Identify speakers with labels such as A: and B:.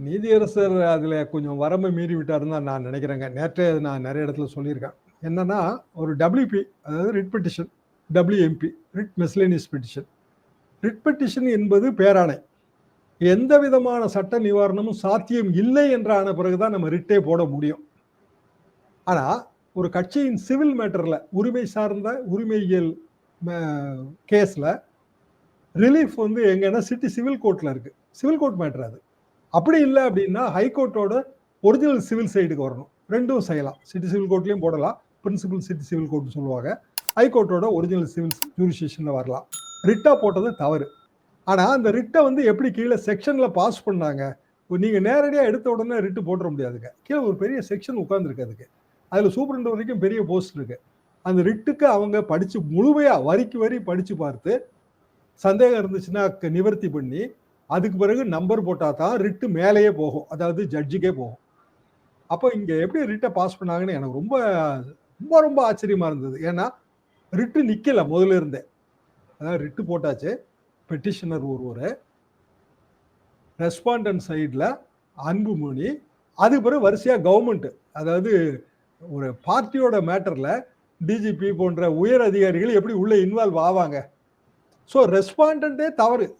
A: நீதியரசர் அதுல கொஞ்சம் வரம்பை மீறி விட்டாருன்னு தான் நான் நினைக்கிறேங்க. நேற்றே நான் நெறைய இடத்துல சொல்லியிருக்கேன். என்னன்னா, ஒரு WP அதாவது writ petition, WMP writ miscellaneous petition. Writ petition என்பது பேராணை. எந்த விதமான சட்ட நிவாரணமும் சாத்தியம் இல்லை என்று ஆன பிறகுதான் நம்ம ரிட்டே போட முடியும். ஆனா, ஒரு கட்சியின் சிவில் மேட்டர்ல உரிமை சார்ந்த உரிமையியல் கேஸ்ல ரிலீஃப் வந்து எங்கன்னா சிட்டி சிவில் கோர்ட்ல இருக்கு. சிவில் கோர்ட் மேட்டர் அது. அப்படி இல்லை அப்படின்னா ஹைகோர்ட்டோட ஒரிஜினல் சிவில் சைடுக்கு வரணும். ரெண்டும் செய்யலாம். சிட்டி சிவில் கோர்ட்லயும் போடலாம். பிரின்சிபல் சிட்டி சிவில் கோர்ட்னு சொல்லுவாங்க. ஹைகோர்ட்டோட ஒரிஜினல் சிவில் ஜூரிஸ்டிக்ஷன்ல வரலாம். ரிட்டா போட்டது தவறு. ஆனா அந்த ரிட்டை வந்து எப்படி கீழே செக்ஷன்ல பாஸ் பண்ணாங்க? நீங்க நேரடியா எடுத்த உடனே ரிட்டு போட்டுற முடியாதுங்க. கீழே ஒரு பெரிய செக்ஷன் உட்கார்ந்துருக்கு அதுக்கு. அதுல சூப்பரண்ட் வரைக்கும் பெரிய போஸ்ட் இருக்கு. அந்த ரிட்டுக்கு அவங்க படிச்சு முழுமையா வரிக்கு வரி படிச்சு பார்த்து சந்தேகம் இருந்துச்சுன்னா நிவர்த்தி பண்ணி அதுக்கு பிறகு நம்பர் போட்டா தான் ரிட்டு மேலேயே போகும். அதாவது ஜட்ஜுக்கே போகும். அப்போ இங்க எப்படி ரிட்டை பாஸ் பண்ணாங்கன்னு எனக்கு ரொம்ப ரொம்ப ரொம்ப ஆச்சரியமா இருந்தது. ஏன்னா ரிட்டு நிக்கல முதல்ல இருந்தே. அதாவது ரிட்டு போட்டாச்சு. பெட்டிஷனர் ஒருவர், ரெஸ்பாண்டன்ட் சைட்ல அன்புமணி, அதுக்கு பிறகு வரிசையா கவர்மெண்ட், அதாவது ஒரு பார்ட்டியோட மேட்டர்ல டிஜிபி போன்ற உயர் அதிகாரிகள் எப்படி உள்ள இன்வால்வ் ஆவாங்க? ஸோ ரெஸ்பாண்டன்டே தவறு.